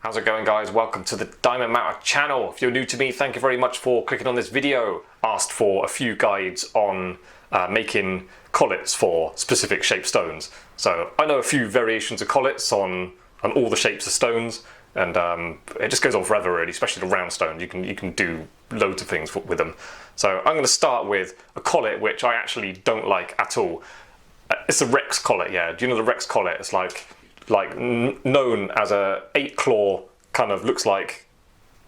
How's it going, guys? Welcome to the Diamond Matter channel. If you're new to me, thank you very much for clicking on this video. Asked for a few guides on making collets for specific shaped stones. So I know a few variations of collets on all the shapes of stones, and it just goes on forever really, especially the round stones. You can do loads of things with them. So I'm going to start with a collet which I actually don't like at all. It's a Rex collet, yeah. Do you know the Rex collet? It's like known as a 8-claw, kind of looks like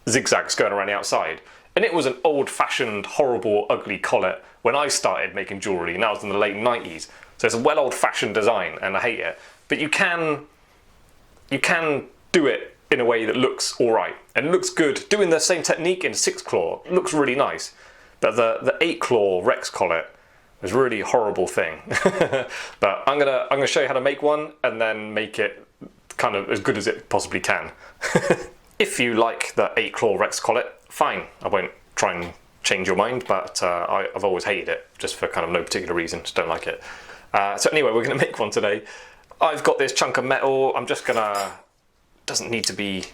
zigzags going around the outside. And it was an old-fashioned, horrible, ugly collet when I started making jewellery, and that was in the late 90s. So it's a well old-fashioned design, and I hate it. But you can do it in a way that looks alright, and looks good. Doing the same technique in 6-claw looks really nice. But the 8-claw Rex collet is a really horrible thing. But I'm gonna show you how to make one, and then make it kind of as good as it possibly can. If you like the 8-claw Rex collet, fine. I won't try and change your mind, but I've always hated it, just for kind of no particular reason. Just don't like it. So anyway, we're gonna make one today. I've got this chunk of metal. I'm just gonna, doesn't need to be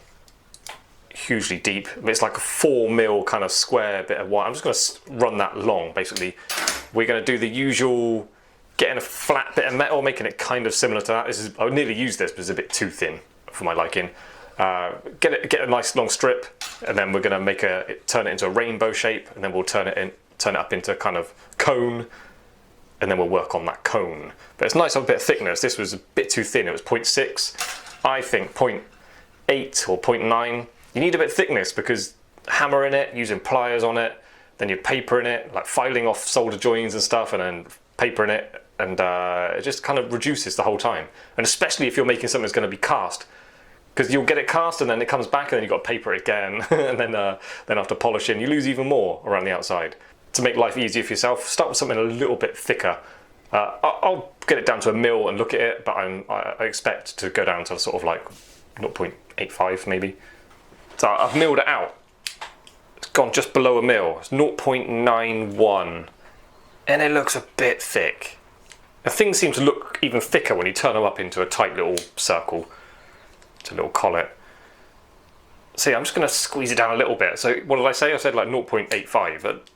hugely deep. It's like a 4mm kind of square bit of wire. I'm just gonna run that long, basically. We're gonna do the usual, getting a flat bit of metal, making it kind of similar to that. I would nearly use this, but it's a bit too thin for my liking. Get a nice long strip, and then we're gonna turn it into a rainbow shape, and then we'll turn it up into kind of cone, and then we'll work on that cone. But it's nice to have a bit of thickness. This was a bit too thin. It was 0.6. I think 0.8 or 0.9. You need a bit of thickness because hammering it, using pliers on it, then you're papering it, like filing off solder joins and stuff, and then papering it, and it just kind of reduces the whole time. And especially if you're making something that's going to be cast, because you'll get it cast and then it comes back and then you've got to paper it again, and then after polishing, you lose even more around the outside. To make life easier for yourself, start with something a little bit thicker. I'll get it down to a mil and look at it, but I expect to go down to sort of like 0.85 maybe. So I've milled it out. It's gone just below a mil. It's 0.91, and it looks a bit thick. And things seem to look even thicker when you turn them up into a tight little circle. It's a little collet. See, I'm just going to squeeze it down a little bit. So what did I say? I said like 0.85, but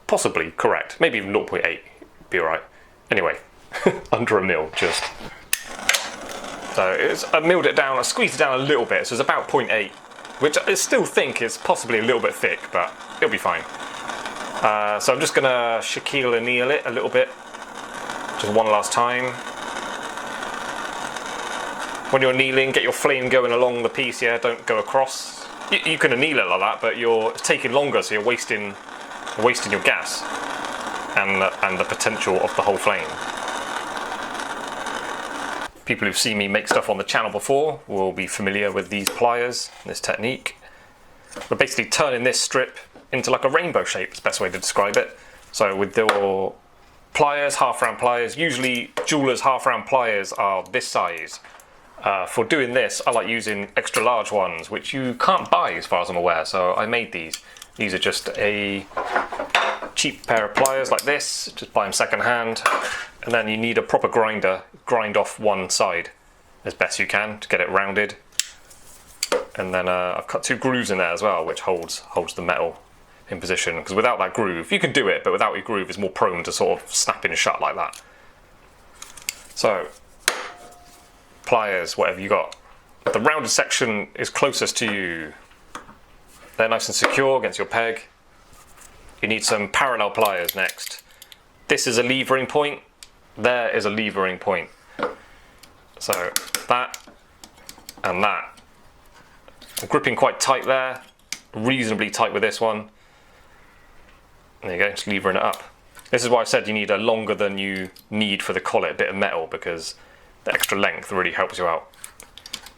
possibly correct. Maybe even 0.8 be alright. Anyway, under a mil just. So I milled it down, I squeezed it down a little bit, so it's about 0.8. Which I still think is possibly a little bit thick, but it'll be fine. So I'm just going to Shaquille O'Neal it a little bit, just one last time. When you're annealing, get your flame going along the piece, yeah, don't go across. You can anneal it like that, but it's taking longer, so you're wasting your gas and the potential of the whole flame. People who've seen me make stuff on the channel before will be familiar with these pliers, this technique. We're basically turning this strip into like a rainbow shape, is the best way to describe it. So with your pliers, half-round pliers, usually jewelers' half-round pliers are this size. For doing this, I like using extra large ones, which you can't buy as far as I'm aware, so I made these. These are just a cheap pair of pliers like this, just buy them second hand. And then you need a proper grinder, grind off one side as best you can to get it rounded. And then I've cut 2 grooves in there as well, which holds the metal in position. Because without that groove, you can do it, but without your groove, it's more prone to sort of snapping shut like that. So, pliers, whatever you got. The rounded section is closest to you. They're nice and secure against your peg. You need some parallel pliers next. This is a levering point. There is a levering point. So that and that. I'm gripping quite tight there, reasonably tight with this one. There you go, just levering it up. This is why I said you need a longer than you need for the collet bit of metal, because the extra length really helps you out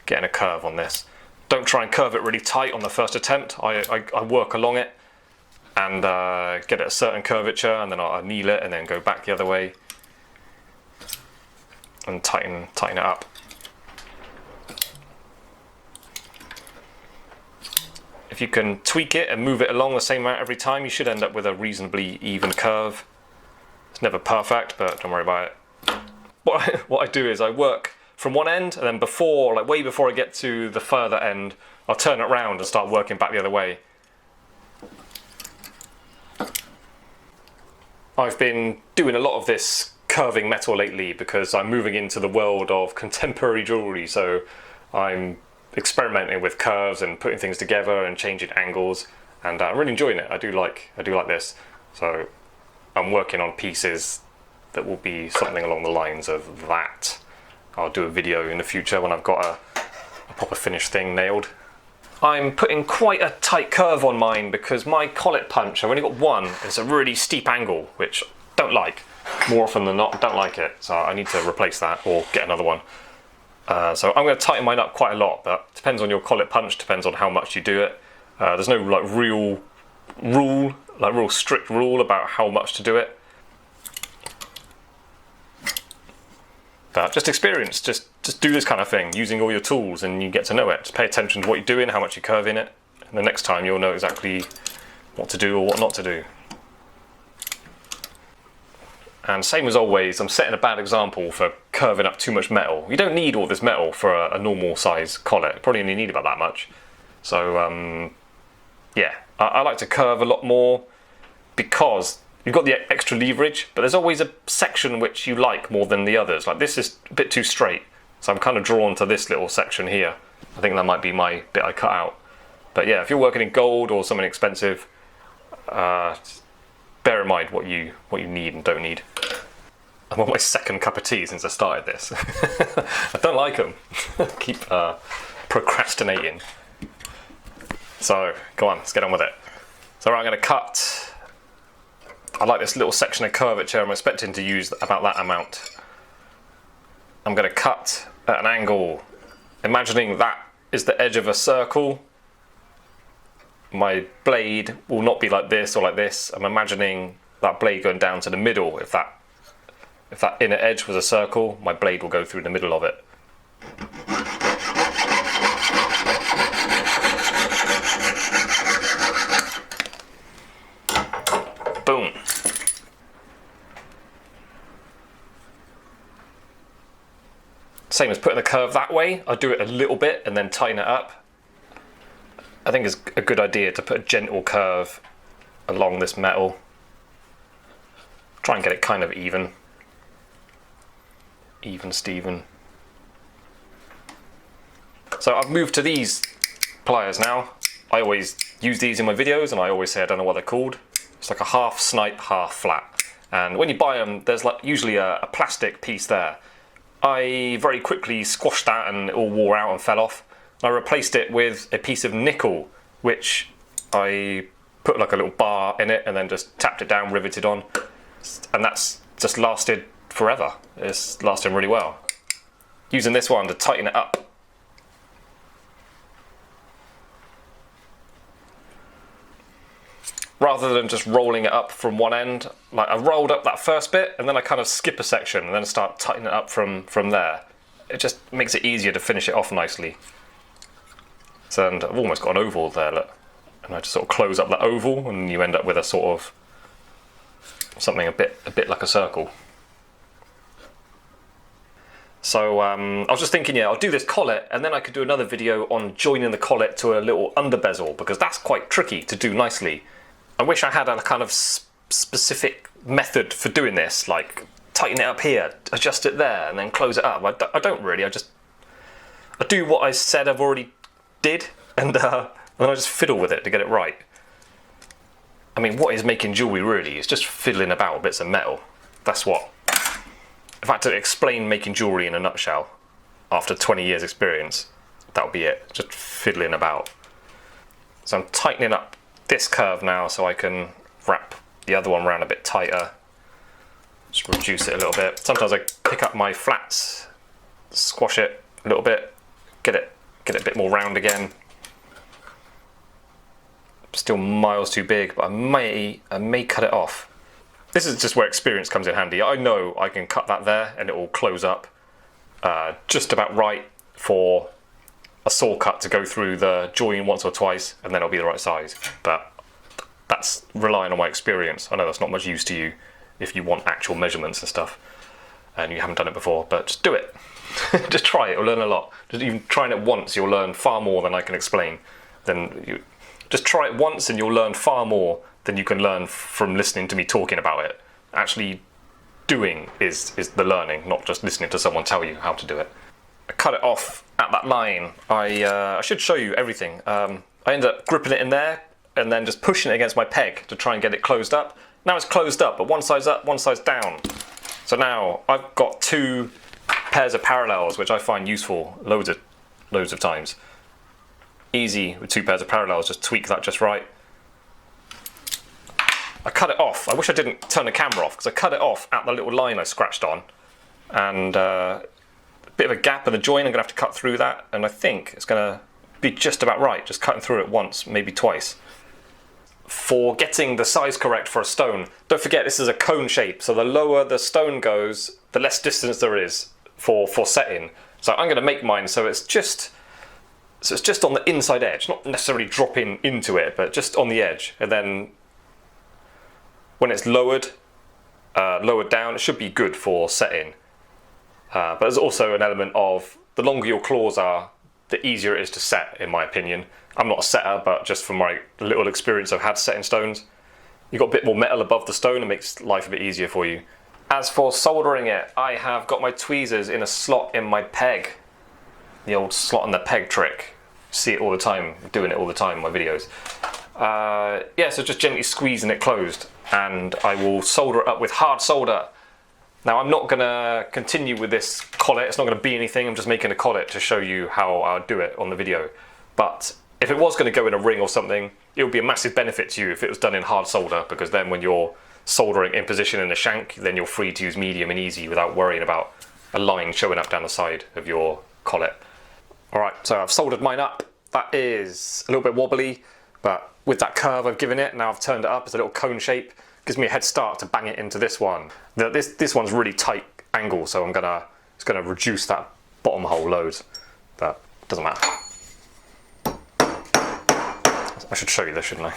getting a curve on this. Don't try and curve it really tight on the first attempt. I work along it and get it a certain curvature, and then I'll anneal it and then go back the other way and tighten it up. If you can tweak it and move it along the same amount every time, you should end up with a reasonably even curve. It's never perfect, but don't worry about it. What I do is I work from one end, and then before, like way before I get to the further end, I'll turn it around and start working back the other way. I've been doing a lot of this curving metal lately because I'm moving into the world of contemporary jewellery, so I'm experimenting with curves and putting things together and changing angles, and I'm really enjoying it. I do like this. So I'm working on pieces that will be something along the lines of that. I'll do a video in the future when I've got a proper finished thing nailed. I'm putting quite a tight curve on mine because my collet punch, I've only got one, it's a really steep angle, which I don't like. More often than not, I don't like it, so I need to replace that or get another one. So I'm going to tighten mine up quite a lot, but depends on your collet punch, depends on how much you do it. There's no like real strict rule about how much to do it. But just experience, just do this kind of thing using all your tools and you get to know it. Just pay attention to what you're doing, how much you curve in it, and the next time you'll know exactly what to do or what not to do. And same as always, I'm setting a bad example for curving up too much metal. You don't need all this metal for a normal size collet. You probably only need about that much. So yeah, I like to curve a lot more because you've got the extra leverage, but there's always a section which you like more than the others. Like this is a bit too straight, so I'm kind of drawn to this little section here. I think that might be my bit I cut out. But yeah, if you're working in gold or something expensive, bear in mind what you need and don't need. I'm on my second cup of tea since I started this. I don't like them. Keep procrastinating. So go on, let's get on with it. So I'm going to cut. I like this little section of curvature. I'm expecting to use about that amount. I'm going to cut at an angle, imagining that is the edge of a circle. My blade will not be like this or like this. I'm imagining that blade going down to the middle. If that inner edge was a circle, my blade will go through the middle of it. Boom. Same as putting the curve that way. I do it a little bit and then tighten it up. I think it's a good idea to put a gentle curve along this metal. Try and get it kind of even. Even Steven. So I've moved to these pliers now. I always use these in my videos and I always say I don't know what they're called. It's like a half snipe, half flat. And when you buy them, there's like usually a plastic piece there. I very quickly squashed that and it all wore out and fell off. I replaced it with a piece of nickel, which I put like a little bar in it and then just tapped it down, riveted on. And that's just lasted forever. It's lasting really well. Using this one to tighten it up. Rather than just rolling it up from one end, like I rolled up that first bit and then I kind of skip a section and then start tightening it up from there. It just makes it easier to finish it off nicely. So, and I've almost got an oval there, look. And I just sort of close up that oval and you end up with a sort of something a bit like a circle. So I was just thinking, yeah, I'll do this collet and then I could do another video on joining the collet to a little under bezel because that's quite tricky to do nicely. I wish I had a kind of specific method for doing this, like tighten it up here, adjust it there, and then close it up. I don't really, I do what I said I've already did, and then I just fiddle with it to get it right. I mean, what is making jewellery really? It's just fiddling about bits of metal. That's what. If I had to explain making jewellery in a nutshell, after 20 years experience, that would be it, just fiddling about. So I'm tightening up this curve now so I can wrap the other one around a bit tighter. Just reduce it a little bit. Sometimes I pick up my flats, squash it a little bit, get it a bit more round again. Still miles too big, but I may cut it off. This is just where experience comes in handy. I know I can cut that there and it will close up just about right for a saw cut to go through the join once or twice and then it'll be the right size. But that's relying on my experience. I know that's not much use to you if you want actual measurements and stuff and you haven't done it before, but just do it. Just try it, you'll learn a lot. Just even trying it once, you'll learn far more than I can explain. Just try it once and you'll learn far more than you can learn from listening to me talking about it. Actually doing is the learning, not just listening to someone tell you how to do it. I cut it off at that line. I should show you everything. I ended up gripping it in there and then just pushing it against my peg to try and get it closed up. Now it's closed up, but one side's up, one side's down. So now I've got 2 pairs of parallels, which I find useful loads of times. Easy with 2 pairs of parallels, just tweak that just right. I cut it off. I wish I didn't turn the camera off because I cut it off at the little line I scratched on, and a bit of a gap in the joint. I'm gonna have to cut through that, and I think it's gonna be just about right, just cutting through it once, maybe twice. For getting the size correct for a stone, don't forget this is a cone shape, so the lower the stone goes, the less distance there is for setting. So I'm gonna make mine so it's just on the inside edge, not necessarily dropping into it, but just on the edge, and then when it's lowered down, it should be good for setting. But there's also an element of the longer your claws are, the easier it is to set, in my opinion. I'm not a setter, but just from my little experience I've had setting stones, you've got a bit more metal above the stone, it makes life a bit easier for you. As for soldering it, I have got my tweezers in a slot in my peg. The old slot in the peg trick. See it all the time, doing it all the time in my videos. Yeah, so just gently squeezing it closed, and I will solder it up with hard solder. Now I'm not going to continue with this collet, it's not going to be anything, I'm just making a collet to show you how I do it on the video. But if it was going to go in a ring or something, it would be a massive benefit to you if it was done in hard solder, because then when you're soldering in position in the shank, then you're free to use medium and easy without worrying about a line showing up down the side of your collet. Alright, so I've soldered mine up. That is a little bit wobbly, but with that curve I've given it, now I've turned it up as a little cone shape. Gives me a head start to bang it into this one. This one's really tight angle, so I'm just gonna reduce that bottom hole loads, but it doesn't matter. I should show you this, shouldn't I?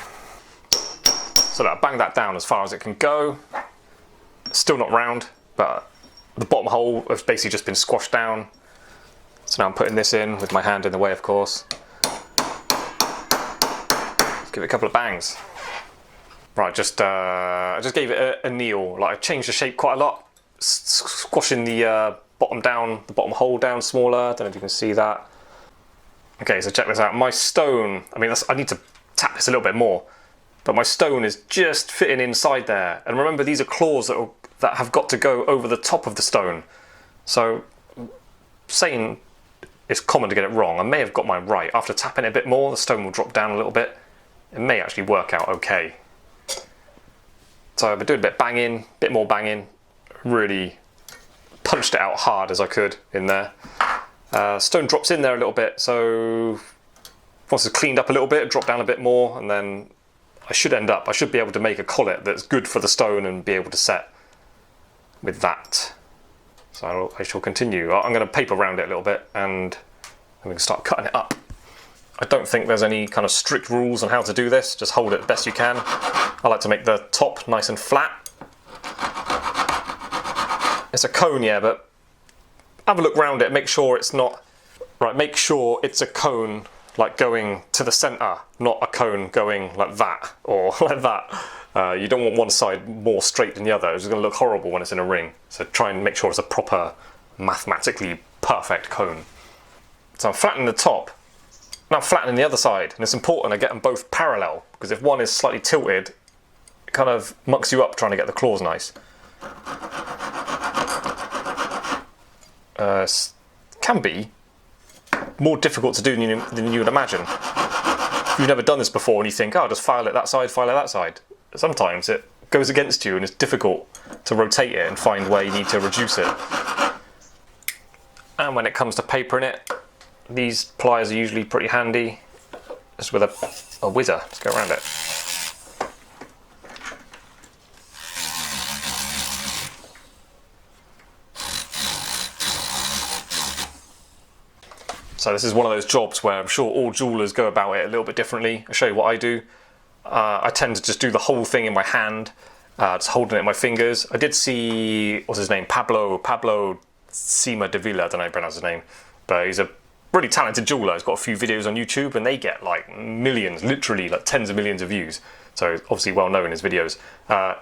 So I bang that down as far as it can go. Still not round, but the bottom hole has basically just been squashed down. So now I'm putting this in with my hand in the way, of course. Let's give it a couple of bangs. Right, I just gave it a kneel. Like I changed the shape quite a lot, squashing the bottom hole down smaller. I don't know if you can see that. Okay, so check this out. My stone, I need to tap this a little bit more, but my stone is just fitting inside there. And remember, these are claws that have got to go over the top of the stone. So, saying it's common to get it wrong, I may have got mine right. After tapping it a bit more, the stone will drop down a little bit. It may actually work out okay. So I've been doing a bit more banging, really punched it out hard as I could in there. Stone drops in there a little bit, so once it's cleaned up a little bit, drop down a bit more, and then I should be able to make a collet that's good for the stone and be able to set with that. So I shall continue. I'm going to paper round it a little bit, and I'm going to start cutting it up. I don't think there's any kind of strict rules on how to do this, just hold it the best you can. I like to make the top nice and flat. It's a cone, yeah, but have a look round it, make sure it's not... Right, make sure it's a cone like going to the centre, not a cone going like that, or like that. You don't want one side more straight than the other, it's going to look horrible when it's in a ring. So try and make sure it's a proper, mathematically perfect cone. So I'm flattening the top. Now I'm flattening the other side, and it's important I get them both parallel, because if one is slightly tilted, it kind of mucks you up trying to get the claws nice. Can be more difficult to do than you would imagine. If you've never done this before and you think, oh, just file it that side, sometimes it goes against you and it's difficult to rotate it and find where you need to reduce it. And when it comes to papering it, these pliers are usually pretty handy, just with a whizzer. Let's go around it. So this is one of those jobs where I'm sure all jewellers go about it a little bit differently. I'll show you what I do. I tend to just do the whole thing in my hand, just holding it in my fingers. I did see, what's his name, Pablo Sima Davila, I don't know how to pronounce his name, but he's a really talented jeweller. He's got a few videos on YouTube and they get like millions, literally like tens of millions of views. So obviously well known in his videos.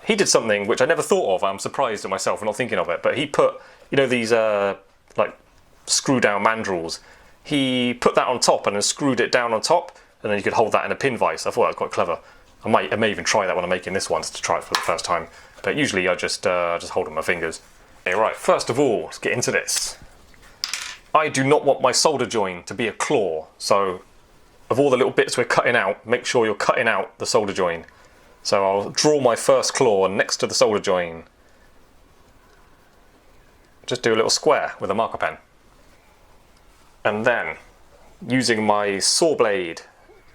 He did something which I never thought of. I'm surprised at myself for not thinking of it, but he put, you know, these like screw down mandrels. He put that on top and then screwed it down on top, and then you could hold that in a pin vise. I thought that was quite clever. I may even try that when I'm making this one, to try it for the first time. But usually I just hold it with my fingers. Okay, right, first of all, let's get into this. I do not want my solder join to be a claw, so of all the little bits we're cutting out, make sure you're cutting out the solder join. So I'll draw my first claw next to the solder join. Just do a little square with a marker pen. And then, using my saw blade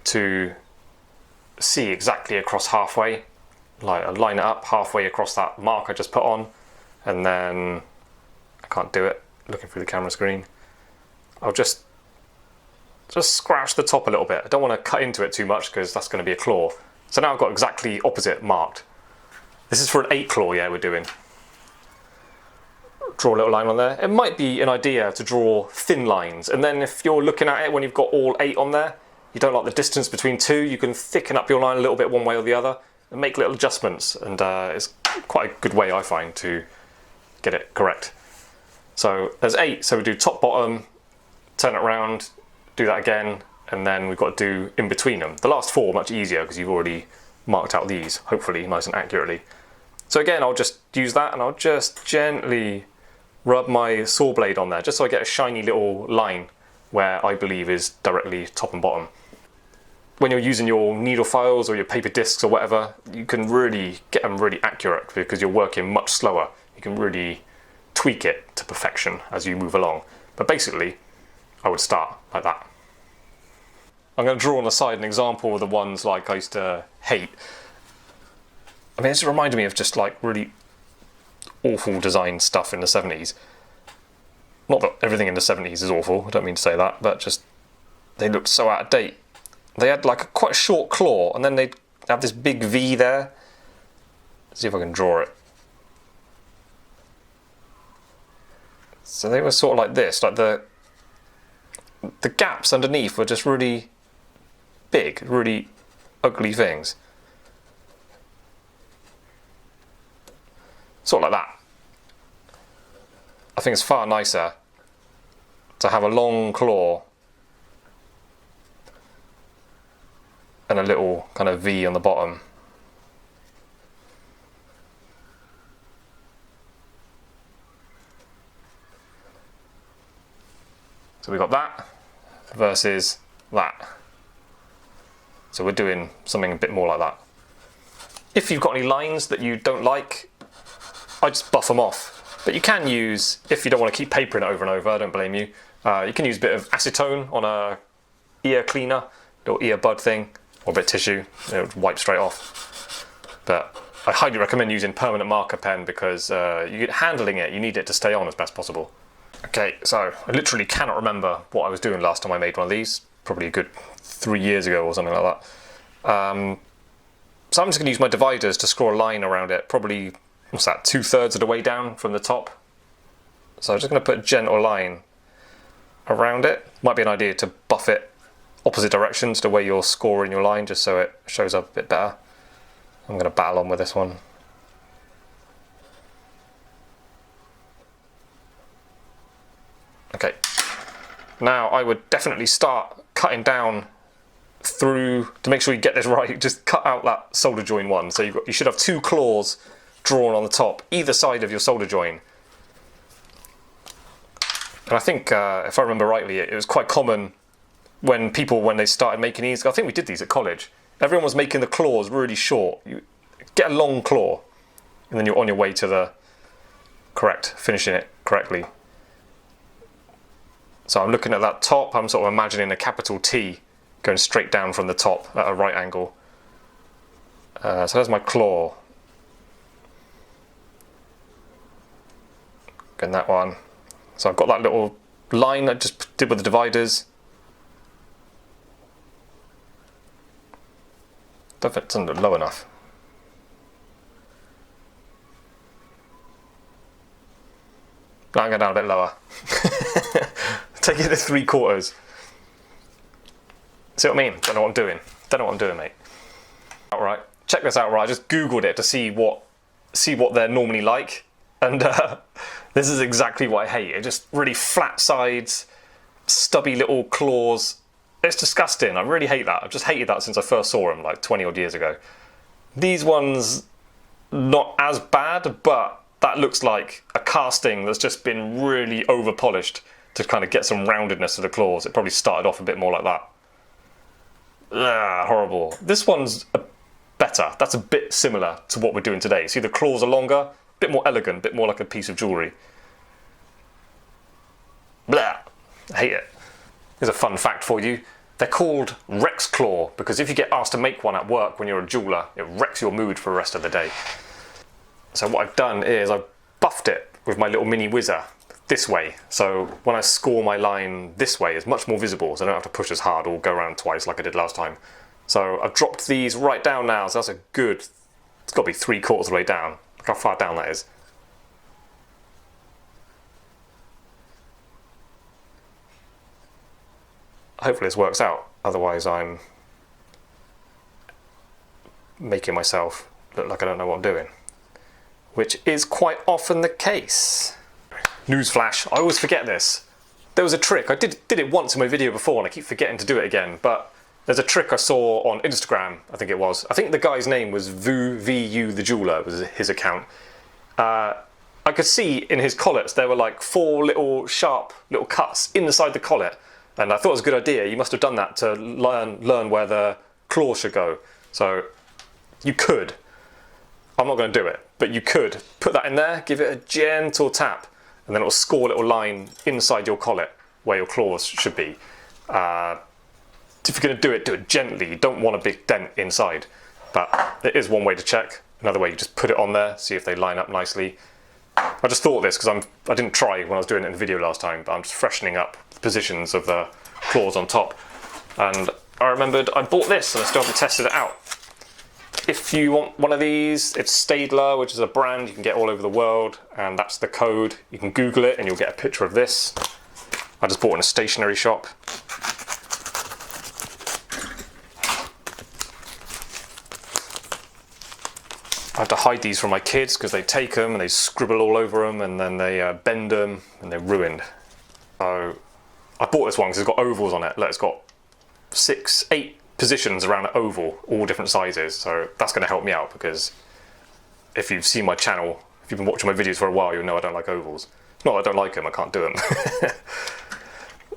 to see exactly across halfway, like line it up halfway across that mark I just put on, and then, I can't do it, looking through the camera screen, I'll just scratch the top a little bit. I don't want to cut into it too much because that's going to be a claw. So now I've got exactly opposite marked. This is for an 8 claw, yeah, we're doing. Draw a little line on there. It might be an idea to draw thin lines, and then if you're looking at it when you've got all 8 on there, you don't like the distance between 2, you can thicken up your line a little bit one way or the other and make little adjustments, and it's quite a good way, I find, to get it correct. So there's 8, so we do top, bottom, turn it around, do that again, and then we've got to do in between them. The last 4 are much easier because you've already marked out these, hopefully nice and accurately. So again, I'll just use that and I'll just gently rub my saw blade on there, just so I get a shiny little line where I believe is directly top and bottom. When you're using your needle files or your paper discs or whatever, you can really get them really accurate because you're working much slower. You can really tweak it to perfection as you move along. But basically, I would start like that. I'm going to draw on the side an example of the ones like I used to hate. I mean, it's reminded me of just like really awful design stuff in the 70s. Not that everything in the 70s is awful, I don't mean to say that, but just they looked so out of date. They had like quite a short claw, and then they'd have this big V there. Let's see if I can draw it. So they were sort of like this, like the gaps underneath were just really big, really ugly things. Sort of like that. I think it's far nicer to have a long claw and a little kind of V on the bottom. So we got that versus that. So we're doing something a bit more like that. If you've got any lines that you don't like, I just buff them off. But you can use, if you don't want to keep papering it over and over, I don't blame you. You can use a bit of acetone on a ear cleaner, little earbud thing, or a bit of tissue, it'll wipe straight off. But I highly recommend using permanent marker pen because handling it, you need it to stay on as best possible. Okay, so I literally cannot remember what I was doing last time I made one of these, probably a good 3 years ago or something like that. So I'm just going to use my dividers to scrawl a line around it, probably, what's that, 2/3 of the way down from the top. So I'm just going to put a gentle line around it. Might be an idea to buff it opposite directions to where you're scoring your line, just so it shows up a bit better. I'm going to battle on with this one. Okay, now I would definitely start cutting down through, to make sure you get this right, just cut out that solder join one. So you should have 2 claws drawn on the top, either side of your solder join. And I think, if I remember rightly, it was quite common when they started making these, I think we did these at college, everyone was making the claws really short. You get a long claw, and then you're on your way to the finishing it correctly. So I'm looking at that top, I'm sort of imagining a capital T going straight down from the top at a right angle. So there's my claw. Getting that one. So I've got that little line I just did with the dividers. Don't think it doesn't look low enough. Now I'm going down a bit lower. Take it to 3/4. See what I mean? Don't know what I'm doing. Don't know what I'm doing, mate. Alright, check this out, right? I just googled it to see what they're normally like, and this is exactly what I hate. It's just really flat sides, stubby little claws. It's disgusting. I really hate that. I've just hated that since I first saw them like 20 odd years ago. These ones, not as bad, but that looks like a casting that's just been really over polished to kind of get some roundedness to the claws. It probably started off a bit more like that. Ugh, horrible. This one's better. That's a bit similar to what we're doing today. See, the claws are longer, a bit more elegant, a bit more like a piece of jewellery. Blah. I hate it. Here's a fun fact for you. They're called Rex Claw because if you get asked to make one at work when you're a jeweller, it wrecks your mood for the rest of the day. So what I've done is I've buffed it with my little mini whizzer this way. So when I score my line this way, it's much more visible, so I don't have to push as hard or go around twice like I did last time. So I've dropped these right down now, so that's a good, it's got to be 3/4 of the way down. Look how far down that is. Hopefully this works out, otherwise I'm making myself look like I don't know what I'm doing, which is quite often the case. Newsflash, I always forget this. There was a trick, I did it once in my video before and I keep forgetting to do it again, but there's a trick I saw on Instagram, I think it was. I think the guy's name was VU the Jeweller, was his account. I could see in his collets there were like 4 little sharp little cuts inside the collet. And I thought it was a good idea. You must have done that to learn where the claw should go. So you could, I'm not going to do it, but you could put that in there, give it a gentle tap, and then it will score a little line inside your collet where your claws should be. If you're going to do it gently. You don't want a big dent inside. But there is one way to check. Another way, you just put it on there, see if they line up nicely. I just thought this because I didn't try when I was doing it in the video last time, but I'm just freshening up the positions of the claws on top. And I remembered I bought this and I still haven't tested it out. If you want one of these, it's Staedtler, which is a brand you can get all over the world, and that's the code. You can Google it and you'll get a picture of this. I just bought it in a stationery shop. I have to hide these from my kids because they take them and they scribble all over them and then they bend them and they're ruined. So I bought this one because it's got ovals on it. Look, it's got 6, 8 positions around an oval, all different sizes. So that's going to help me out because if you've seen my channel, if you've been watching my videos for a while, you'll know I don't like ovals. It's not that I don't like them, I can't do them.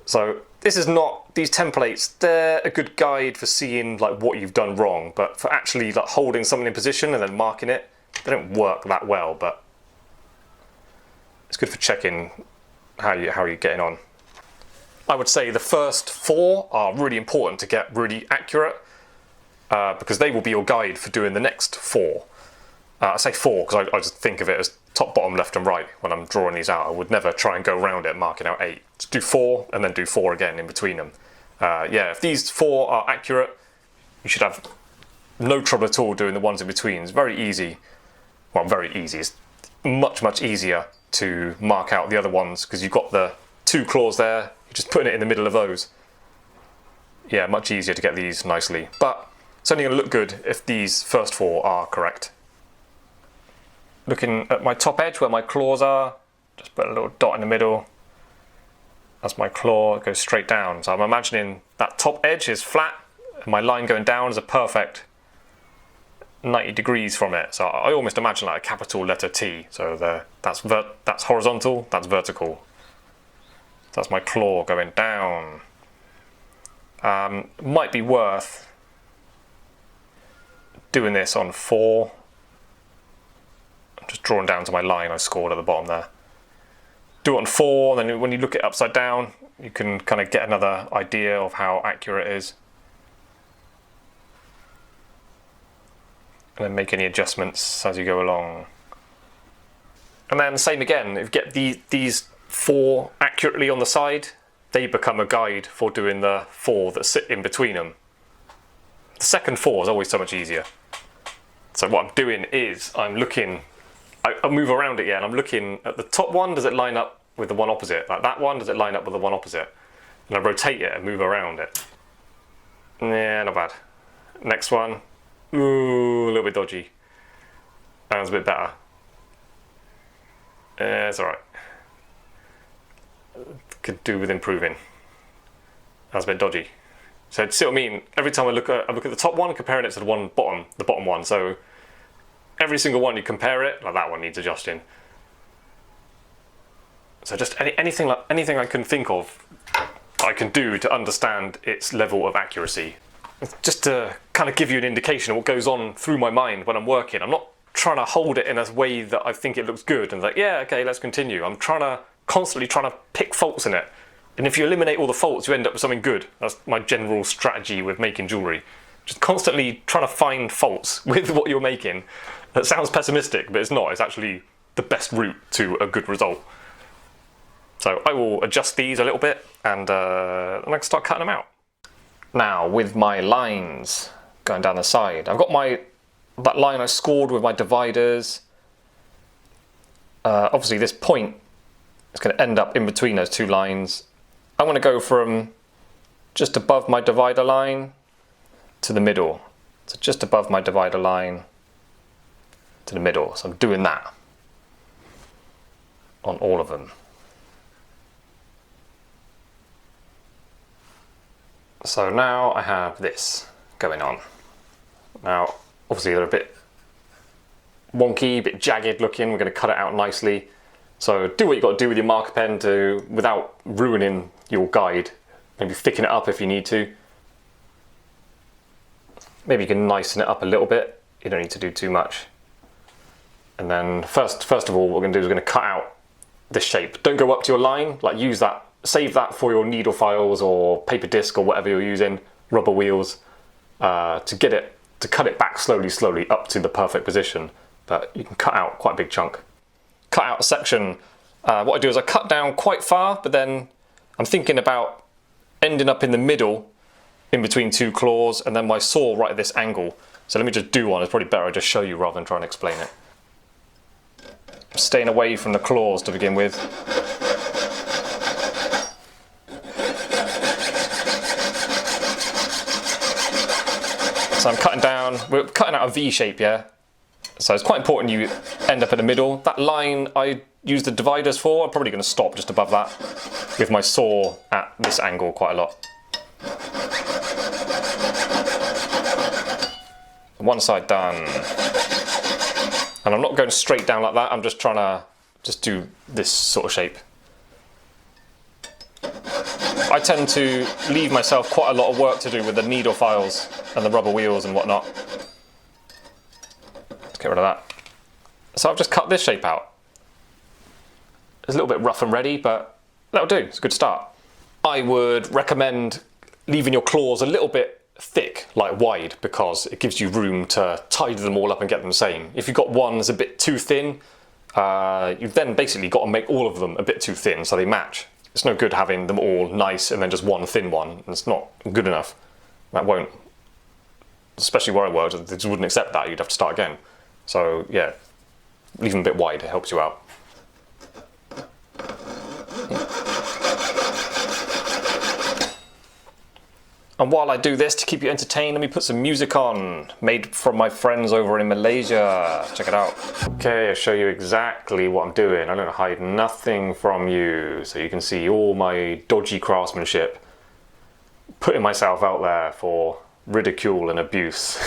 So this is not, these templates, they're a good guide for seeing like what you've done wrong, but for actually like holding something in position and then marking it, they don't work that well, but it's good for checking how you're getting on. I would say the first 4 are really important to get really accurate because they will be your guide for doing the next 4. I say 4 because I just think of it as top, bottom, left and right when I'm drawing these out. I would never try and go around it marking out 8. Just do 4 and then do 4 again in between them. Yeah, if these 4 are accurate, you should have no trouble at all doing the ones in between. It's very easy. Well, very easy. It's much, much easier to mark out the other ones because you've got the 2 claws there. You're just putting it in the middle of those. Yeah, much easier to get these nicely. But it's only going to look good if these first 4 are correct. Looking at my top edge where my claws are, just put a little dot in the middle. That's my claw, it goes straight down. So I'm imagining that top edge is flat and my line going down is a perfect 90 degrees from it. So I almost imagine like a capital letter T. So that's horizontal, that's vertical. So that's my claw going down. Might be worth doing this on 4. Just drawing down to my line I scored at the bottom there. Do it on 4, and then when you look it upside down, you can kind of get another idea of how accurate it is. And then make any adjustments as you go along. And then same again, if you get these 4 accurately on the side, they become a guide for doing the 4 that sit in between them. The second 4 is always so much easier. So what I'm doing is I'm looking, I move around it, yeah, and I'm looking at the top one, does it line up with the one opposite? Like that one, does it line up with the one opposite? And I rotate it and move around it. Yeah, not bad. Next one. Ooh, a little bit dodgy. That was a bit better. It's alright. Could do with improving. That was a bit dodgy. So see what I mean? Every time I look at the top one, comparing it to the bottom one. So every single one you compare it, like that one needs adjusting. So just anything I can think of, I can do to understand its level of accuracy. Just to kind of give you an indication of what goes on through my mind when I'm working. I'm not trying to hold it in a way that I think it looks good and like, yeah, okay, let's continue. I'm constantly trying to pick faults in it. And if you eliminate all the faults, you end up with something good. That's my general strategy with making jewellery. Just constantly trying to find faults with what you're making. That sounds pessimistic, but it's not. It's actually the best route to a good result. So I will adjust these a little bit and I can start cutting them out. Now with my lines going down the side, I've got that line I scored with my dividers. Obviously this point is going to end up in between those two lines. I'm going to go from just above my divider line to the middle. So just above my divider line to the middle. So I'm doing that on all of them. So now I have this going on. Now, obviously they're a bit wonky, a bit jagged looking. We're going to cut it out nicely. So do what you've got to do with your marker pen without ruining your guide. Maybe thicken it up if you need to. Maybe you can nicen it up a little bit. You don't need to do too much. And then first of all, what we're going to do is we're going to cut out this shape. Don't go up to your line, like use that. Save that for your needle files or paper disc or whatever you're using, rubber wheels, to cut it back slowly up to the perfect position. But you can cut out quite a big chunk. Cut out a section. What I do is I cut down quite far, but then I'm thinking about ending up in the middle, in between two claws, and then my saw right at this angle. So let me just do one. It's probably better I just show you rather than try and explain it. I'm staying away from the claws to begin with. So I'm cutting down, we're cutting out a V shape, yeah? So it's quite important you end up in the middle. That line I use the dividers for, I'm probably going to stop just above that with my saw at this angle quite a lot. One side done. And I'm not going straight down like that, I'm just trying to do this sort of shape. I tend to leave myself quite a lot of work to do with the needle files and the rubber wheels and whatnot. Let's get rid of that. So I've just cut this shape out. It's a little bit rough and ready, but that'll do. It's a good start. I would recommend leaving your claws a little bit thick, like wide, because it gives you room to tidy them all up and get them the same. If you've got one that's a bit too thin, you've then basically got to make all of them a bit too thin so they match. It's no good having them all nice and then just one thin one. It's not good enough. That won't, especially where I worked, they just wouldn't accept that. You'd have to start again. So yeah, leave them a bit wide, it helps you out. And while I do this to keep you entertained, let me put some music on, made from my friends over in Malaysia. Check it out. Okay, I'll show you exactly what I'm doing. I'm going to hide nothing from you, so you can see all my dodgy craftsmanship. Putting myself out there for ridicule and abuse.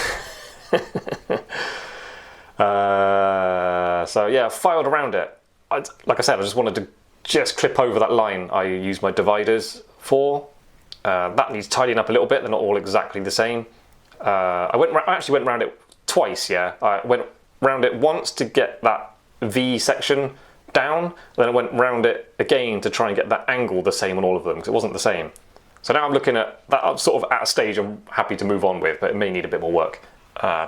So yeah, I filed around it. Like I said, I just wanted to just clip over that line I use my dividers for. That needs tidying up a little bit. They're not all exactly the same. I actually went around it twice, yeah. I went round it once to get that V section down, then I went round it again to try and get that angle the same on all of them, because it wasn't the same. So now I'm looking at that, I'm sort of at a stage I'm happy to move on with, but it may need a bit more work.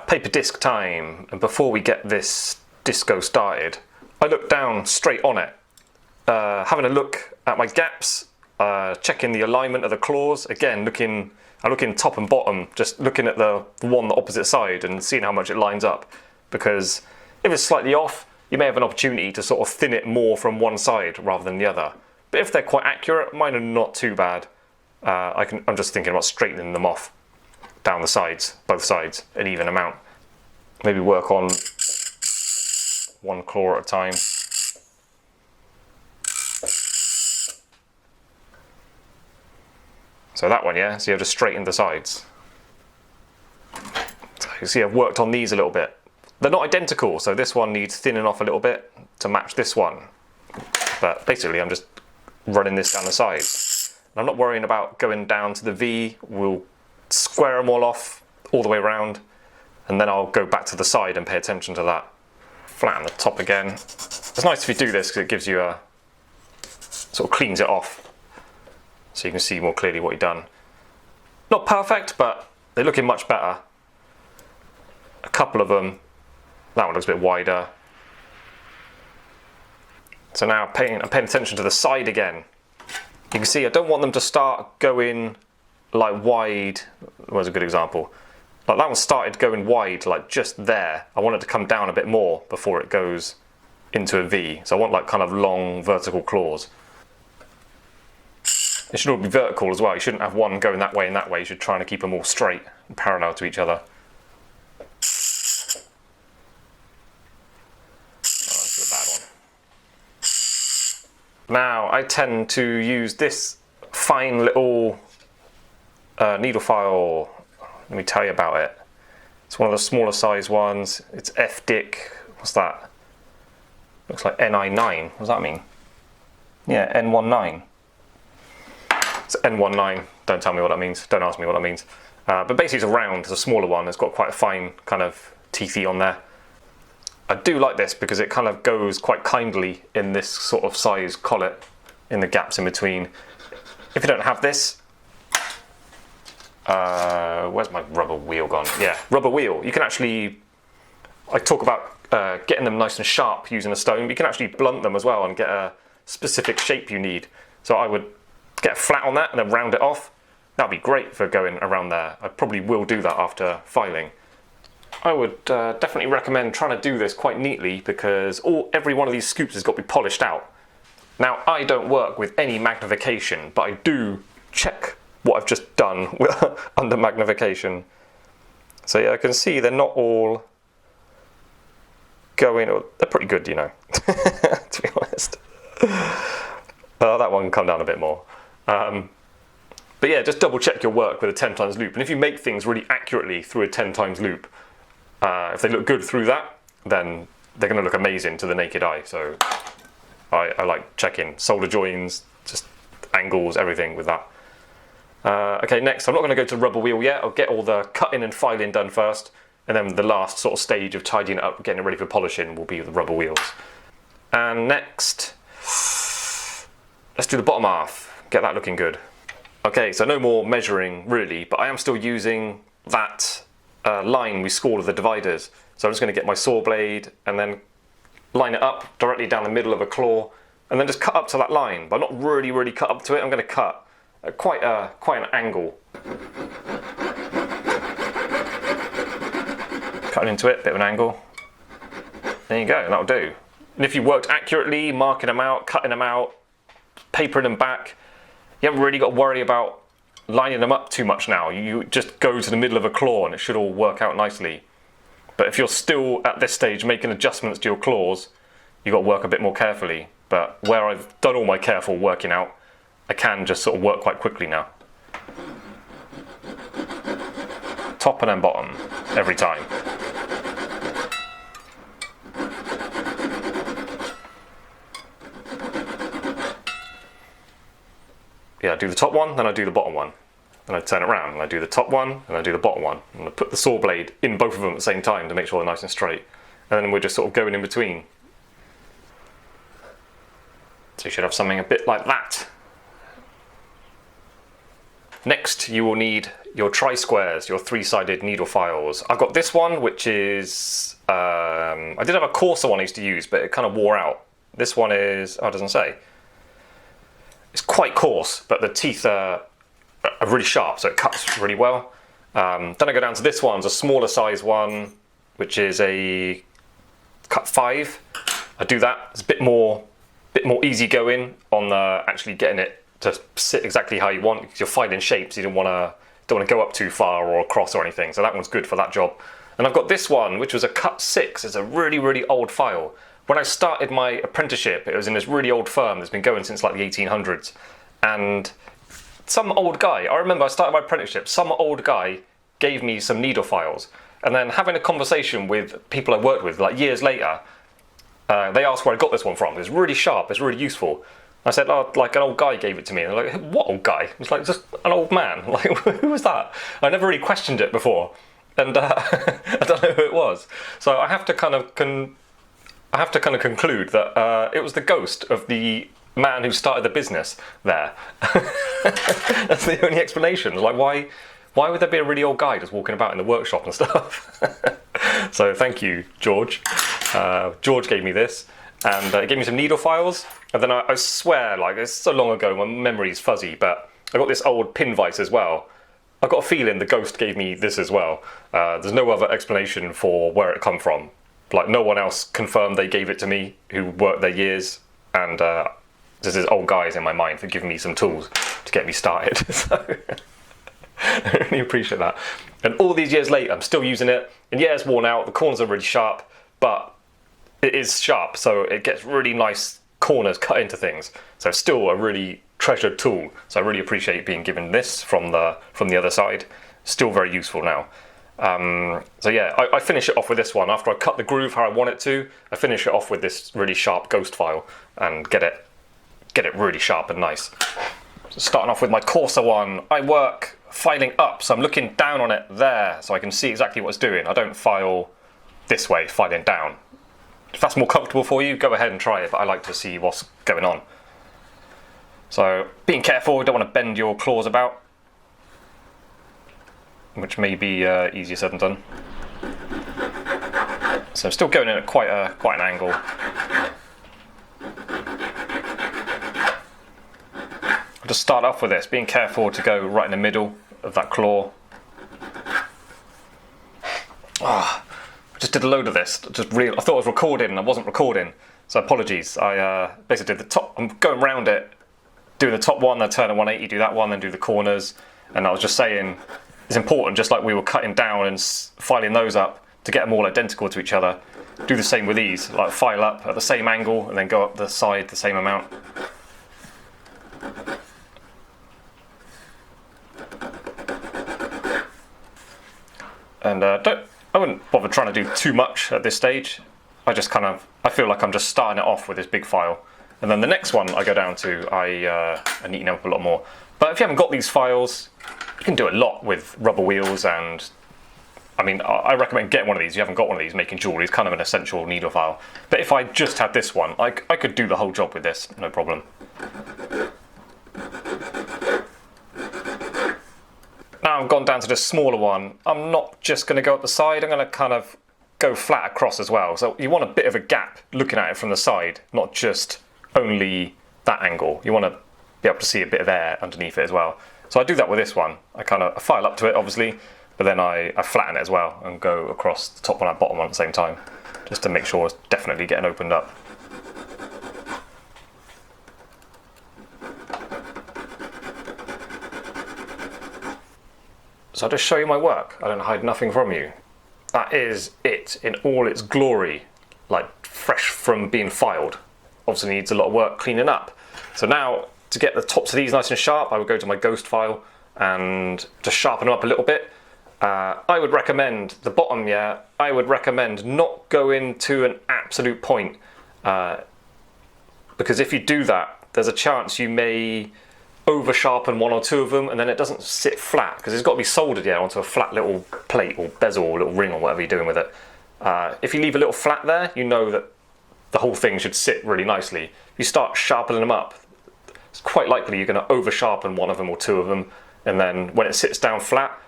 Paper disc time, and before we get this disco started, I looked down straight on it, having a look at my gaps, checking the alignment of the claws, again I'm looking top and bottom, just looking at the one the opposite side and seeing how much it lines up, because if it's slightly off, you may have an opportunity to sort of thin it more from one side rather than the other. But if they're quite accurate, mine are not too bad. I'm just thinking about straightening them off down the sides, both sides, an even amount. Maybe work on one claw at a time. So that one, yeah, so you have to straighten the sides. So you see I've worked on these a little bit. They're not identical, so this one needs thinning off a little bit to match this one. But basically I'm just running this down the sides. And I'm not worrying about going down to the V. We'll square them all off all the way around, and then I'll go back to the side and pay attention to that. Flatten the top again. It's nice if you do this because it gives you a, sort of cleans it off, so you can see more clearly what you've done. Not perfect, but they're looking much better. A couple of them, that one looks a bit wider. So now I'm paying attention to the side again. You can see I don't want them to start going like wide. Where's a good example? Like that one started going wide, like just there. I want it to come down a bit more before it goes into a V. So I want like kind of long vertical claws. It should all be vertical as well. You shouldn't have one going that way and that way. You should try and keep them all straight and parallel to each other. Now, I tend to use this fine little needle file. Let me tell you about it. It's one of the smaller size ones. It's F-Dick. What's that? Looks like NI9. What does that mean? Yeah, N19. It's N19. Don't tell me what that means. Don't ask me what that means. But basically it's a round. It's a smaller one. It's got quite a fine kind of teethy on there. I do like this because it kind of goes quite kindly in this sort of size collet in the gaps in between. If you don't have this, where's my rubber wheel gone? Yeah, rubber wheel. You can actually, I talk about getting them nice and sharp using a stone, but you can actually blunt them as well and get a specific shape you need. So I would get a flat on that and then round it off. That'd be great for going around there. I probably will do that after filing. I would definitely recommend trying to do this quite neatly because every one of these scoops has got to be polished out. Now, I don't work with any magnification, but I do check what I've just done under magnification. So yeah, I can see they're not all going, they're pretty good, you know, to be honest. That one can come down a bit more. But yeah, just double check your work with a 10 times loop. And if you make things really accurately through a 10 times loop, if they look good through that, then they're going to look amazing to the naked eye. So I like checking solder joins, just angles, everything with that. Okay, next, I'm not going to go to rubber wheel yet. I'll get all the cutting and filing done first, and then the last sort of stage of tidying it up, getting it ready for polishing, will be the rubber wheels. And next, let's do the bottom half, get that looking good. Okay, so no more measuring really, but I am still using that line we scored with the dividers. So I'm just going to get my saw blade and then line it up directly down the middle of a claw, and then just cut up to that line, but not really cut up to it. I'm going to cut at quite an angle. Cutting into it, bit of an angle. There you go, that'll do. And if you worked accurately, marking them out, cutting them out, papering them back, you haven't really got to worry about lining them up too much now. You just go to the middle of a claw and it should all work out nicely. But if you're still at this stage making adjustments to your claws, you've got to work a bit more carefully. But where I've done all my careful working out, I can just sort of work quite quickly now. Top and then bottom, every time. Yeah, I do the top one, then I do the bottom one. Then I turn it around, and I do the top one, and I do the bottom one. And I put the saw blade in both of them at the same time to make sure they're nice and straight. And then we're just sort of going in between. So you should have something a bit like that. Next, you will need your tri-squares, your three-sided needle files. I've got this one, which is, I did have a coarser one I used to use, but it kind of wore out. This one is, oh, it doesn't say. It's quite coarse, but the teeth are really sharp, so it cuts really well. Then I go down to this one, it's a smaller size one, which is a cut 5. I do that. It's a bit more easy going on actually getting it to sit exactly how you want, because you're filing shapes. You don't want to go up too far or across or anything. So that one's good for that job. And I've got this one, which was a cut 6. It's a really, really old file. When I started my apprenticeship, it was in this really old firm that's been going since like the 1800s. And some old guy, I remember I started my apprenticeship, some old guy gave me some needle files. And then having a conversation with people I worked with, like years later, they asked where I got this one from. It's really sharp, it's really useful. I said, oh, like an old guy gave it to me. And they're like, what old guy? It's like, just an old man. Like, who was that? I never really questioned it before. And I don't know who it was. So I have to kind of conclude that it was the ghost of the man who started the business there. That's the only explanation. Like, why would there be a really old guy just walking about in the workshop and stuff? So thank you, George. George gave me this, and it gave me some needle files. And then I swear, like, it's so long ago, my memory's fuzzy, but I got this old pin vise as well. I've got a feeling the ghost gave me this as well. There's no other explanation for where it come from. Like, no one else confirmed they gave it to me who worked there years, and there's this old guys in my mind for giving me some tools to get me started. So I really appreciate that. And all these years later, I'm still using it, and yeah, it's worn out, the corners are really sharp, but it is sharp, so it gets really nice corners cut into things. So it's still a really treasured tool. So I really appreciate being given this from the other side. Still very useful now. So yeah, I finish it off with this one. After I cut the groove how I want it to, I finish it off with this really sharp ghost file and get it really sharp and nice. So starting off with my coarser one, I work filing up, so I'm looking down on it there so I can see exactly what it's doing. I don't file this way, filing down. If that's more comfortable for you, go ahead and try it, but I like to see what's going on. So being careful, you don't want to bend your claws about, which may be easier said than done. So I'm still going in at quite an angle. I'll just start off with this, being careful to go right in the middle of that claw. I just did a load of this. I thought I was recording and I wasn't recording, so apologies. I basically did the top. I'm going around it, doing the top one, then turn a 180, do that one, then do the corners. And I was just saying, it's important, just like we were cutting down and filing those up to get them all identical to each other. Do the same with these, like file up at the same angle and then go up the side the same amount. And I wouldn't bother trying to do too much at this stage. I feel like I'm just starting it off with this big file. And then the next one I go down to, I neaten up a lot more. But if you haven't got these files, you can do a lot with rubber wheels, and I mean, I recommend getting one of these. If you haven't got one of these, making jewellery is kind of an essential needle file. But if I just had this one, I could do the whole job with this, no problem. Now I've gone down to the smaller one. I'm not just going to go up the side, I'm going to kind of go flat across as well. So you want a bit of a gap looking at it from the side, not just only that angle. You want to be able to see a bit of air underneath it as well. So I do that with this one. I file up to it, obviously, but then I flatten it as well and go across the top one and bottom one at the same time, just to make sure it's definitely getting opened up. So I'll just show you my work. I don't hide nothing from you. That is it in all its glory, like fresh from being filed. Obviously needs a lot of work cleaning up. So now, to get the tops of these nice and sharp, I would go to my ghost file and just sharpen them up a little bit. I would recommend the bottom, I would recommend not going to an absolute point, because if you do that, there's a chance you may over sharpen one or two of them and then it doesn't sit flat, because it's got to be soldered onto a flat little plate or bezel or little ring or whatever you're doing with it. If you leave a little flat there, you know that the whole thing should sit really nicely. If you start sharpening them up, it's quite likely you're going to over sharpen one of them or two of them, and then when it sits down flat,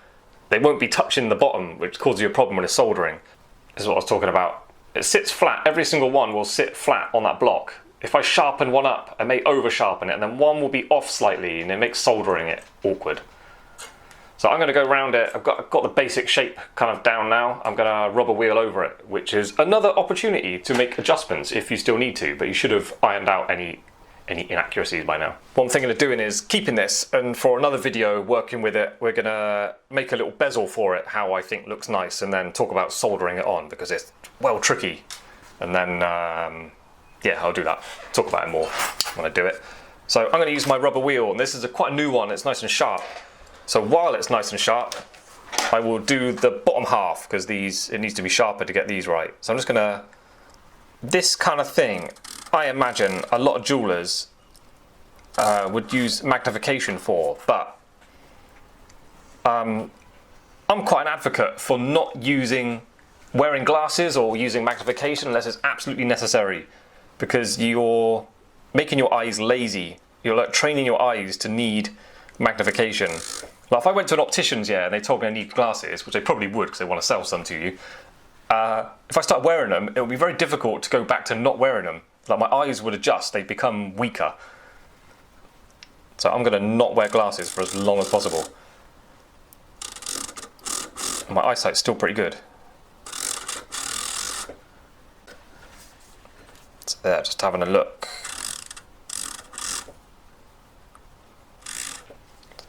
they won't be touching the bottom, which causes you a problem when it's soldering. This is what I was talking about. It sits flat, every single one will sit flat on that block. If I sharpen one up, I may over sharpen it, and then one will be off slightly, and it makes soldering it awkward. So I'm going to go around it. I've got the basic shape kind of down now. I'm going to rubber wheel over it, which is another opportunity to make adjustments if you still need to, but you should have ironed out any inaccuracies by now. What I'm thinking of doing is keeping this, and for another video working with it, we're going to make a little bezel for it, how I think looks nice, and then talk about soldering it on, because it's well tricky. And then, yeah, I'll do that. Talk about it more when I do it. So I'm going to use my rubber wheel, and this is quite a new one. It's nice and sharp. So while it's nice and sharp, I will do the bottom half, because it needs to be sharper to get these right. So I'm just gonna, this kind of thing, I imagine a lot of jewellers would use magnification for, but I'm quite an advocate for not wearing glasses or using magnification unless it's absolutely necessary, because you're making your eyes lazy. You're like training your eyes to need magnification. Well, if I went to an optician's, and they told me I need glasses, which they probably would because they want to sell some to you, if I start wearing them, it would be very difficult to go back to not wearing them. Like, my eyes would adjust, they'd become weaker. So I'm going to not wear glasses for as long as possible. And my eyesight's still pretty good. So there, just having a look.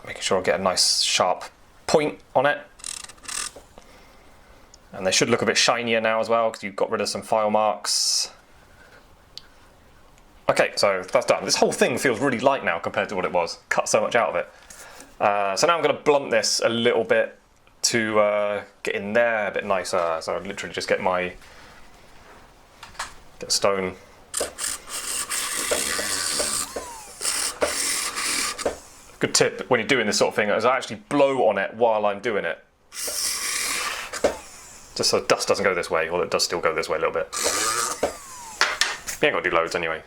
Making sure I get a nice sharp point on it. And they should look a bit shinier now as well, because you've got rid of some file marks. Okay, so that's done. This whole thing feels really light now compared to what it was. Cut so much out of it. So now I'm going to blunt this a little bit to get in there a bit nicer. So I literally just get stone. Good tip when you're doing this sort of thing is I actually blow on it while I'm doing it. Just so dust doesn't go this way, or it does still go this way a little bit. You ain't got to do loads anyway.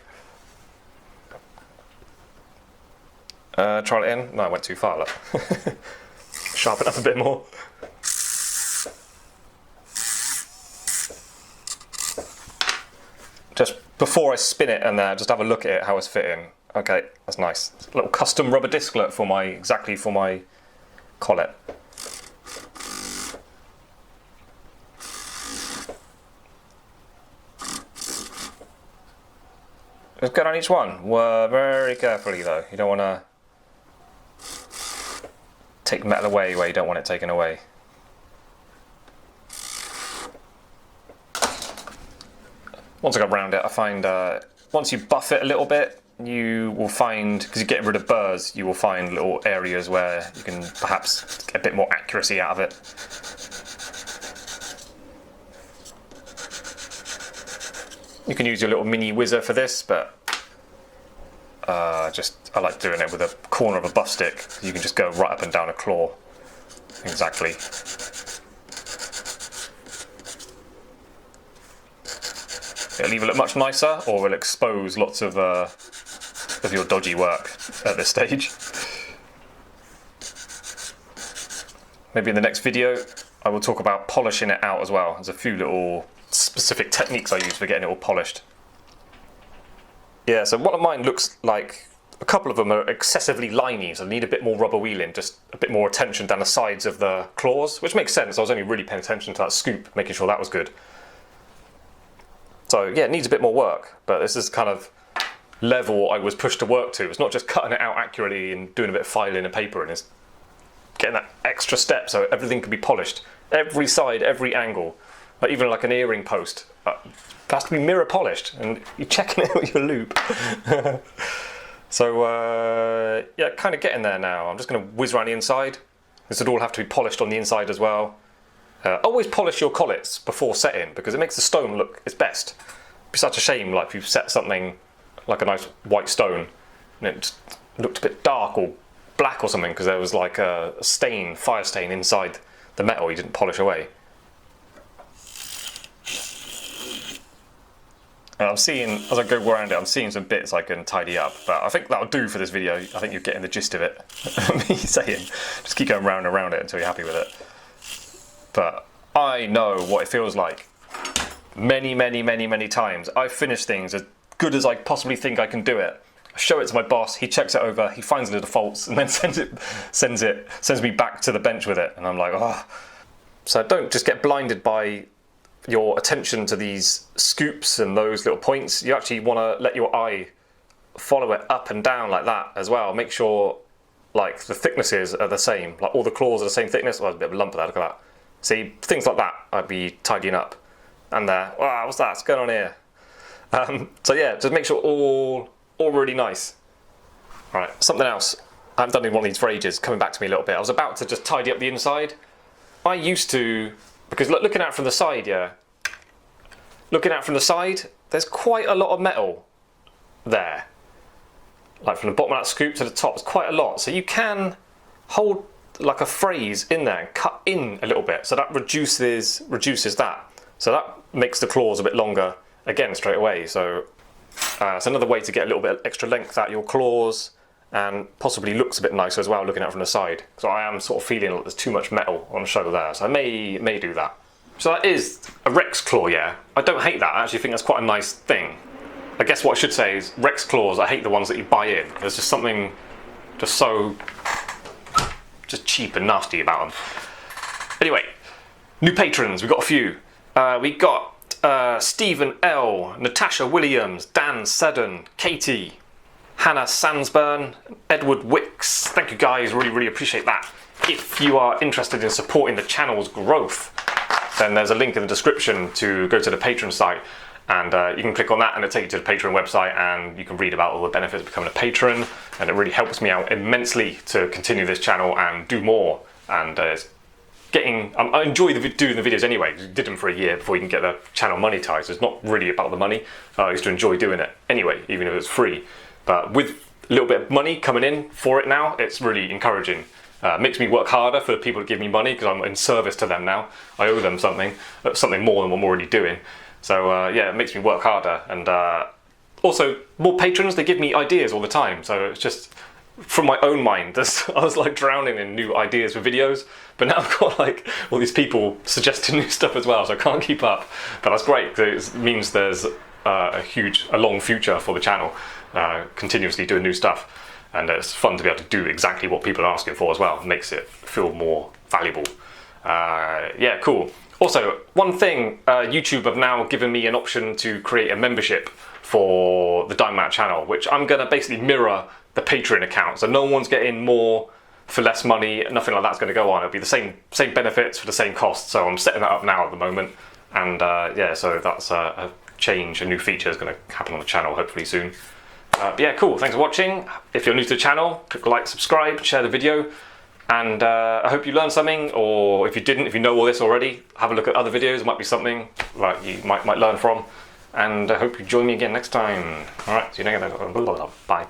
Try it in. No, I went too far, look. Sharpen up a bit more. Just before I spin it and just have a look at it, how it's fitting. Okay, that's nice. A little custom rubber disclet for exactly for my collet. Just go down each one. Very carefully though. You don't want to take metal away where you don't want it taken away. Once I got around it, I find once you buff it a little bit, you will find, because you're getting rid of burrs, you will find little areas where you can perhaps get a bit more accuracy out of it. You can use your little mini whizzer for this, but I like doing it with a corner of a buff stick. You can just go right up and down a claw. Exactly. It'll either look much nicer, or it'll expose lots of your dodgy work at this stage. Maybe in the next video I will talk about polishing it out as well. There's a few little specific techniques I use for getting it all polished. Yeah, so one of mine looks like a couple of them are excessively liney, so I need a bit more rubber wheeling, just a bit more attention down the sides of the claws, which makes sense. I was only really paying attention to that scoop, making sure that was good. So yeah, it needs a bit more work, but this is kind of level I was pushed to work to. It's not just cutting it out accurately and doing a bit of filing and paper, and it's getting that extra step so everything can be polished. Every side, every angle, like even like an earring post. It has to be mirror polished, and you're checking it with your loop. So yeah, kind of getting there now. I'm just going to whiz around the inside. This would all have to be polished on the inside as well. Always polish your collets before setting, because it makes the stone look its best. It'd be such a shame, like if you set something like a nice white stone and it looked a bit dark or black or something because there was like a stain, fire stain inside the metal you didn't polish away. And I'm seeing, as I go around it, I'm seeing some bits I can tidy up, but I think that'll do for this video. I think you're getting the gist of it. Me saying, just keep going round and around it until you're happy with it. But I know what it feels like. Many times I've finished things as good as I possibly think I can do it, I show it to my boss, he checks it over, he finds the defaults, and then sends me back to the bench with it. And I'm like, oh. So don't just get blinded by your attention to these scoops and those little points. You actually want to let your eye follow it up and down like that as well. Make sure like the thicknesses are the same, like all the claws are the same thickness. Oh, there's a bit of a lump there, look at that. See, things like that I'd be tidying up. And there, wow, what's that? What's going on here? So yeah, just make sure all really nice. All right, something else. I haven't done one of these for ages, coming back to me a little bit. I was about to just tidy up the inside. I used to, because looking at it from the side, yeah, looking at it from the side, there's quite a lot of metal there. Like from the bottom of that scoop to the top, it's quite a lot. So you can hold like a phrase in there and cut in a little bit. So that reduces that. So that makes the claws a bit longer again straight away. So it's another way to get a little bit extra length out of your claws, and possibly looks a bit nicer as well looking at it from the side. So I am sort of feeling like there's too much metal on the shoulder there. So I may do that. So that is a Rex claw, yeah. I don't hate that. I actually think that's quite a nice thing. I guess what I should say is Rex claws, I hate the ones that you buy in. There's just something just so cheap and nasty about them. Anyway, new patrons, we've got a few. We got Stephen L, Natasha Williams, Dan Seddon, Katie, Hannah Sandsburn, Edward Wicks. Thank you guys, really appreciate that. If you are interested in supporting the channel's growth, then there's a link in the description to go to the Patreon site, and you can click on that and it'll take you to the Patreon website, and you can read about all the benefits of becoming a patron, and it really helps me out immensely to continue this channel and do more. And I enjoy doing the videos anyway, because you did them for a year before you can get the channel monetized. It's not really about the money. I used to enjoy doing it anyway, even if it's free. But with a little bit of money coming in for it now, it's really encouraging. Makes me work harder for people to give me money, because I'm in service to them now. I owe them something more than what I'm already doing. So yeah, it makes me work harder. And also, more patrons, they give me ideas all the time. So it's just, from my own mind, I was like drowning in new ideas for videos, but now I've got like all these people suggesting new stuff as well, so I can't keep up. But that's great, because it means there's a long future for the channel, continuously doing new stuff. And it's fun to be able to do exactly what people are asking for as well. It makes it feel more valuable. Yeah, cool. Also, one thing, YouTube have now given me an option to create a membership for the Diamond Matter channel, which I'm gonna basically mirror the Patreon account. So no one's getting more for less money, nothing like that's gonna go on. It'll be the same benefits for the same cost. So I'm setting that up now at the moment. And yeah, so that's a change, a new feature is gonna happen on the channel hopefully soon. But yeah, cool, thanks for watching. If you're new to the channel, click like, subscribe, share the video. And I hope you learned something, or if you didn't, if you know all this already, have a look at other videos. It might be something like you might learn from. And I hope you join me again next time. All right, see you later. Bye.